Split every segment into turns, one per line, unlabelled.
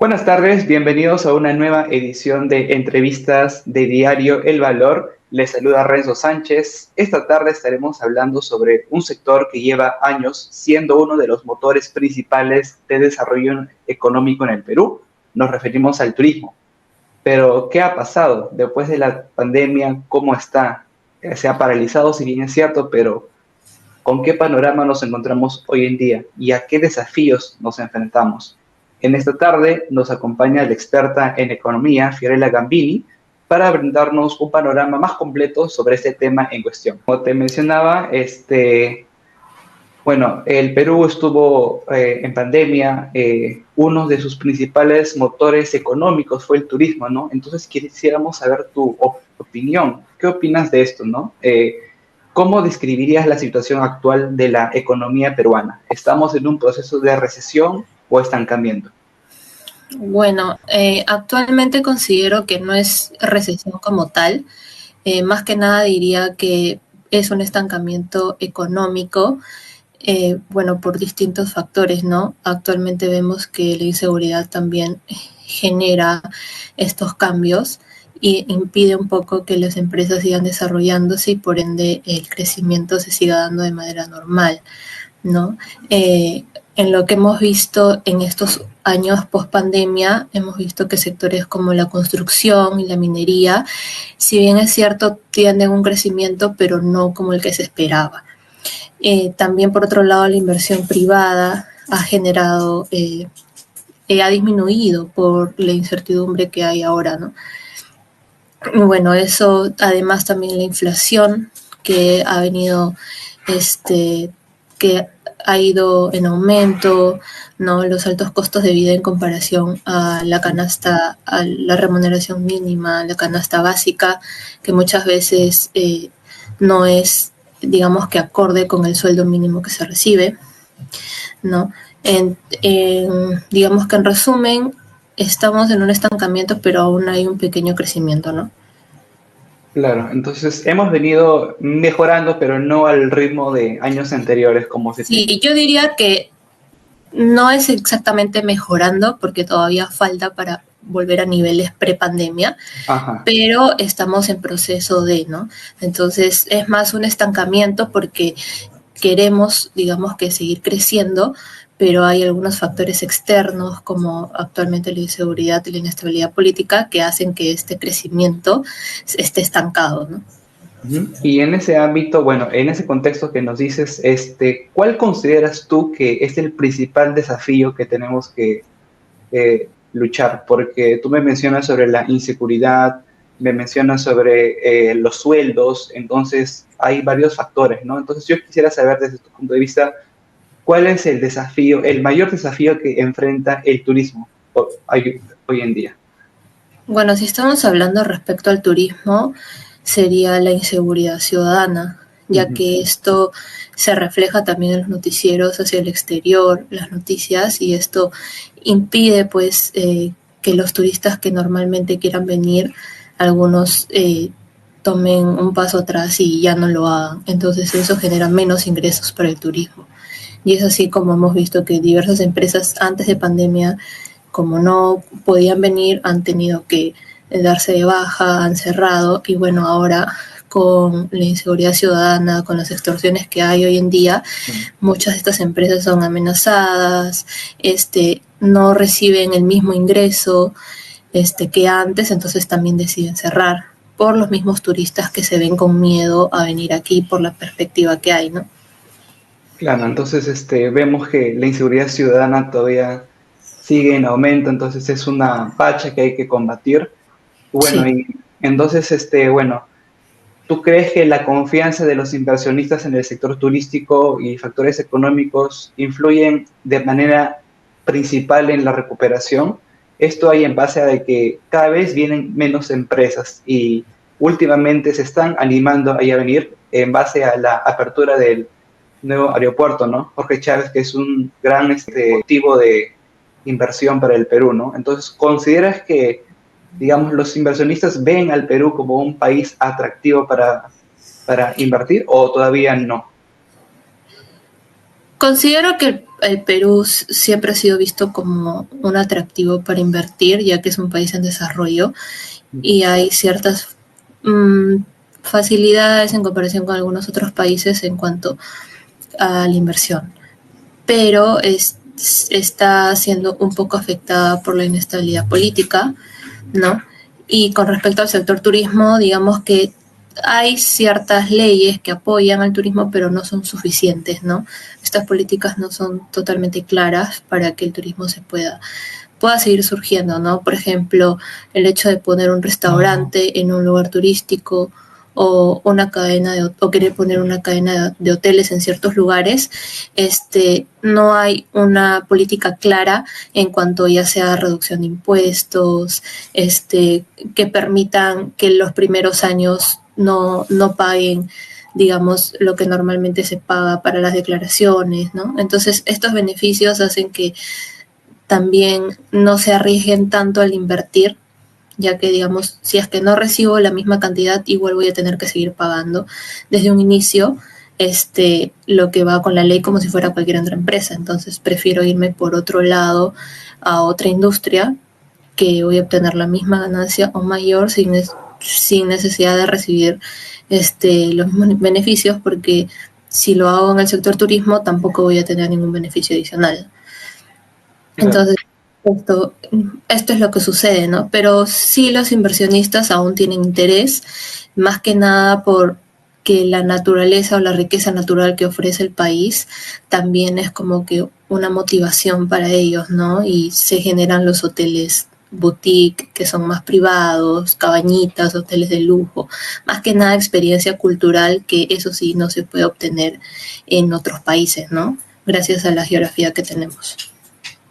Buenas tardes, bienvenidos a una nueva edición de entrevistas de Diario El Valor. Les saluda Renzo Sánchez. Esta tarde estaremos hablando sobre un sector que lleva años siendo uno de los motores principales de desarrollo económico en el Perú. Nos referimos al turismo. Pero, ¿qué ha pasado después de la pandemia? ¿Cómo está? Se ha paralizado, si bien es cierto, pero ¿con qué panorama nos encontramos hoy en día y a qué desafíos nos enfrentamos? En esta tarde nos acompaña la experta en economía, Fiorella Gambini, para brindarnos un panorama más completo sobre este tema en cuestión. Como te mencionaba, bueno, el Perú estuvo en pandemia, uno de sus principales motores económicos fue el turismo, ¿no? Entonces quisiéramos saber tu opinión. ¿Qué opinas de esto, no? ¿Cómo describirías la situación actual de la economía peruana? ¿Estamos en un proceso de recesión o estancamiento?
Bueno, actualmente considero que no es recesión como tal. Más que nada diría que es un estancamiento económico, bueno, por distintos factores, ¿no? Actualmente vemos que la inseguridad también genera estos cambios y impide un poco que las empresas sigan desarrollándose y por ende el crecimiento se siga dando de manera normal, ¿no? En lo que hemos visto en estos años post pandemia, hemos visto que sectores como la construcción y la minería, si bien es cierto, tienen un crecimiento, pero no como el que se esperaba. También, por otro lado, la inversión privada ha generado, ha disminuido por la incertidumbre que hay ahora, ¿no? Y bueno, eso, además también la inflación que ha venido, que ha ido en aumento, ¿no? Los altos costos de vida en comparación a la canasta, a la remuneración mínima, la canasta básica, que muchas veces no es, digamos que acorde con el sueldo mínimo que se recibe, ¿no? Digamos que en resumen, estamos en un estancamiento, pero aún hay un pequeño crecimiento, ¿no?
Claro, entonces hemos venido mejorando, pero no al ritmo de años anteriores, como se tiene.
Sí, yo diría que no es exactamente mejorando, porque todavía falta para volver a niveles pre-pandemia,
Ajá.
pero estamos en proceso de, ¿no? Entonces es más un estancamiento porque queremos, digamos, que seguir creciendo, pero hay algunos factores externos, como actualmente la inseguridad y la inestabilidad política, que hacen que este crecimiento esté estancado, ¿no?
Ujú. Y en ese ámbito, bueno, en ese contexto que nos dices, ¿cuál consideras tú que es el principal desafío que tenemos que luchar? Porque tú me mencionas sobre la inseguridad, me mencionas sobre los sueldos, entonces hay varios factores, ¿no? Entonces yo quisiera saber desde tu punto de vista, ¿cuál es el desafío, el mayor desafío que enfrenta el turismo hoy en día?
Bueno, si estamos hablando respecto al turismo, sería la inseguridad ciudadana, ya
Ujú.
que esto se refleja también en los noticieros hacia el exterior, las noticias, y esto impide pues que los turistas que normalmente quieran venir, algunos tomen un paso atrás y ya no lo hagan. Entonces eso genera menos ingresos para el turismo. Y es así como hemos visto que diversas empresas antes de pandemia, como no podían venir, han tenido que darse de baja, han cerrado y bueno, ahora con la inseguridad ciudadana, con las extorsiones que hay hoy en día, muchas de estas empresas son amenazadas, no reciben el mismo ingreso que antes, entonces también deciden cerrar por los mismos turistas que se ven con miedo a venir aquí por la perspectiva que hay, ¿no?
Claro, entonces vemos que la inseguridad ciudadana todavía sigue en aumento, entonces es una pacha que hay que combatir. Bueno,
Sí.
y entonces, bueno, ¿tú crees que la confianza de los inversionistas en el sector turístico y factores económicos influyen de manera principal en la recuperación? Esto hay en base a de que cada vez vienen menos empresas y últimamente se están animando a venir en base a la apertura del nuevo aeropuerto, ¿no? Jorge Chávez, que es un gran motivo de inversión para el Perú, ¿no? Entonces, ¿consideras que, digamos, los inversionistas ven al Perú como un país atractivo para invertir o todavía no?
Considero que el Perú siempre ha sido visto como un atractivo para invertir, ya que es un país en desarrollo y hay ciertas facilidades en comparación con algunos otros países en cuanto a la inversión. Pero está siendo un poco afectada por la inestabilidad política, ¿no? Y con respecto al sector turismo, digamos que hay ciertas leyes que apoyan al turismo, pero no son suficientes, ¿no? Estas políticas no son totalmente claras para que el turismo pueda seguir surgiendo, ¿no? Por ejemplo, el hecho de poner un restaurante en un lugar turístico o una o querer poner una cadena de hoteles en ciertos lugares, no hay una política clara en cuanto ya sea reducción de impuestos, que permitan que los primeros años no paguen, digamos, lo que normalmente se paga para las declaraciones, ¿no? Entonces, estos beneficios hacen que también no se arriesguen tanto al invertir, ya que, digamos, si es que no recibo la misma cantidad, igual voy a tener que seguir pagando desde un inicio lo que va con la ley como si fuera cualquier otra empresa. Entonces prefiero irme por otro lado a otra industria que voy a obtener la misma ganancia o mayor sin necesidad de recibir los mismos beneficios, porque si lo hago en el sector turismo tampoco voy a tener ningún beneficio adicional. Entonces, esto es lo que sucede, ¿no? Pero sí los inversionistas aún tienen interés, más que nada por que la naturaleza o la riqueza natural que ofrece el país también es como que una motivación para ellos, ¿no? Y se generan los hoteles boutique, que son más privados, cabañitas, hoteles de lujo, más que nada experiencia cultural, que eso sí no se puede obtener en otros países, ¿no? Gracias a la geografía que tenemos.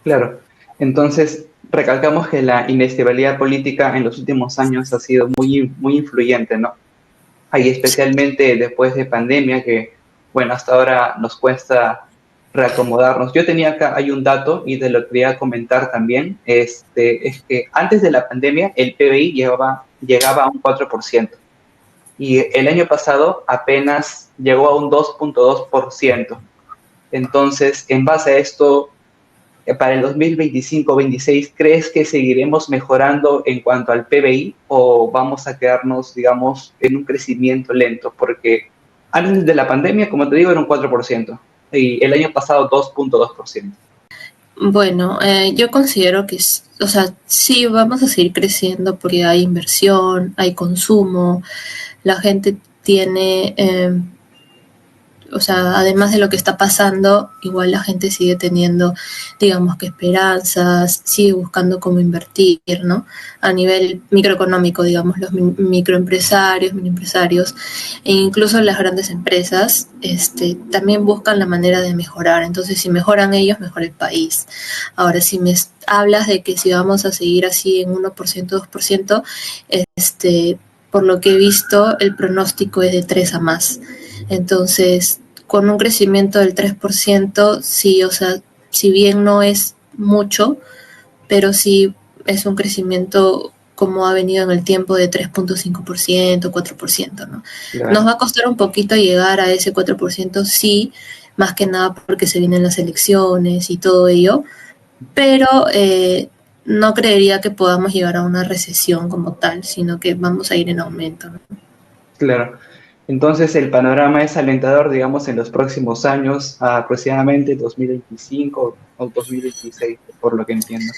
Claro. Entonces, recalcamos que la inestabilidad política en los últimos años ha sido muy influyente, ¿no? Ahí especialmente después de pandemia, que, bueno, hasta ahora nos cuesta reacomodarnos. Yo tenía acá, hay un dato y te lo quería comentar también, es que antes de la pandemia el PBI llegaba a un 4% y el año pasado apenas llegó a un 2.2%. Entonces, en base a esto, para el 2025-26, ¿crees que seguiremos mejorando en cuanto al PBI o vamos a quedarnos, digamos, en un crecimiento lento? Porque antes de la pandemia, como te digo, era un 4% y el año pasado 2.2%.
Bueno, yo considero que, o sea, sí vamos a seguir creciendo porque hay inversión, hay consumo, la gente tiene o sea, además de lo que está pasando, igual la gente sigue teniendo, digamos que esperanzas, sigue buscando cómo invertir, ¿no? A nivel microeconómico, digamos, los microempresarios, mini empresarios, e incluso las grandes empresas, también buscan la manera de mejorar. Entonces, si mejoran ellos, mejora el país. Ahora, si me hablas de que si vamos a seguir así en 1%, 2%, por lo que he visto, el pronóstico es de 3 a más. Entonces, con un crecimiento del 3%, sí, o sea, si bien no es mucho, pero sí es un crecimiento como ha venido en el tiempo de 3.5%, 4%, ¿no?
Claro.
Nos va a costar un poquito llegar a ese 4%, sí, más que nada porque se vienen las elecciones y todo ello, pero no creería que podamos llegar a una recesión como tal, sino que vamos a ir en aumento, ¿no?
Claro. Entonces el panorama es alentador, digamos, en los próximos años, aproximadamente 2025 o 2026, por lo que entiendo.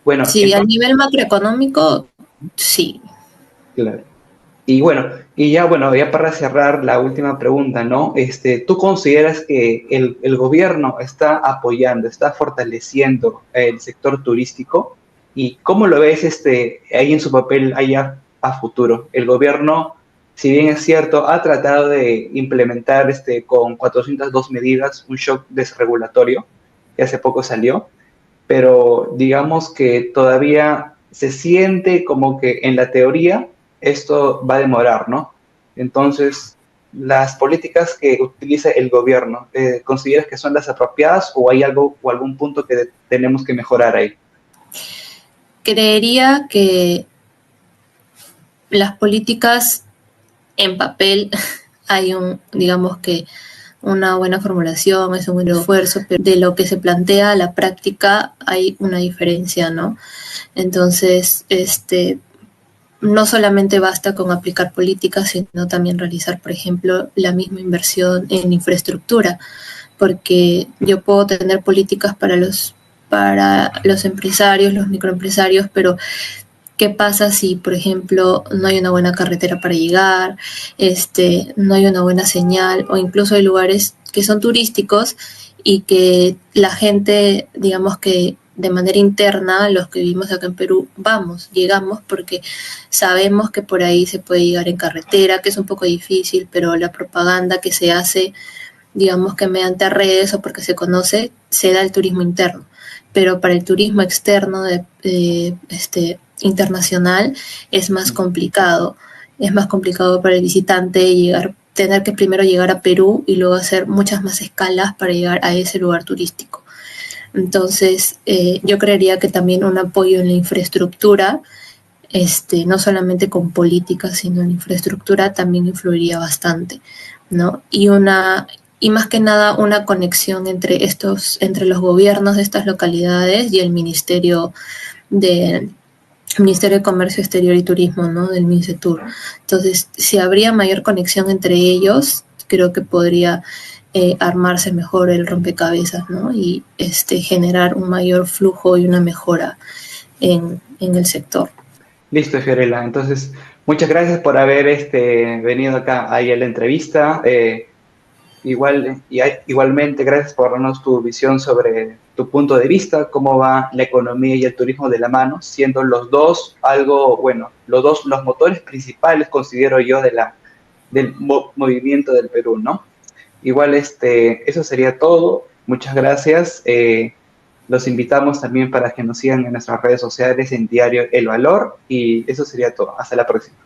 Bueno,
Sí, a
entonces,
nivel macroeconómico, sí.
claro. Y bueno, ya para cerrar la última pregunta, ¿no? ¿Tú consideras que el gobierno está apoyando, está fortaleciendo el sector turístico? ¿Y cómo lo ves ahí en su papel allá a futuro? El gobierno, si bien es cierto, ha tratado de implementar con 402 medidas un shock desregulatorio, que hace poco salió, pero digamos que todavía se siente como que en la teoría esto va a demorar, ¿no? Entonces, las políticas que utiliza el gobierno, ¿consideras que son las apropiadas o hay algo o algún punto que tenemos que mejorar ahí?
Creería que las políticas en papel hay digamos que una buena formulación, es un buen esfuerzo, pero de lo que se plantea a la práctica hay una diferencia, ¿no? Entonces, no solamente basta con aplicar políticas, sino también realizar, por ejemplo, la misma inversión en infraestructura, porque yo puedo tener políticas para los empresarios, los microempresarios, pero ¿qué pasa si, por ejemplo, no hay una buena carretera para llegar, no hay una buena señal, o incluso hay lugares que son turísticos y que la gente, digamos que de manera interna, los que vivimos acá en Perú, llegamos porque sabemos que por ahí se puede llegar en carretera, que es un poco difícil, pero la propaganda que se hace, digamos que mediante redes o porque se conoce, se da el turismo interno. Pero para el turismo externo internacional es más complicado. Es más complicado para el visitante tener que primero llegar a Perú y luego hacer muchas más escalas para llegar a ese lugar turístico. Entonces, yo creería que también un apoyo en la infraestructura, no solamente con políticas, sino en infraestructura, también influiría bastante, ¿no? Y más que nada una conexión entre los gobiernos de estas localidades y el Ministerio de Comercio Exterior y Turismo, ¿no? Del MINCETUR. Entonces, si habría mayor conexión entre ellos, creo que podría armarse mejor el rompecabezas, ¿no? Y generar un mayor flujo y una mejora en el sector.
Listo, Fiorella. Entonces, muchas gracias por haber venido acá ahí a la entrevista. Igualmente, gracias por darnos tu visión sobre tu punto de vista, cómo va la economía y el turismo de la mano, siendo los dos los motores principales, considero yo, del movimiento del Perú, ¿no? Igual, eso sería todo. Muchas gracias. Los invitamos también para que nos sigan en nuestras redes sociales en Diario El Valor y eso sería todo. Hasta la próxima.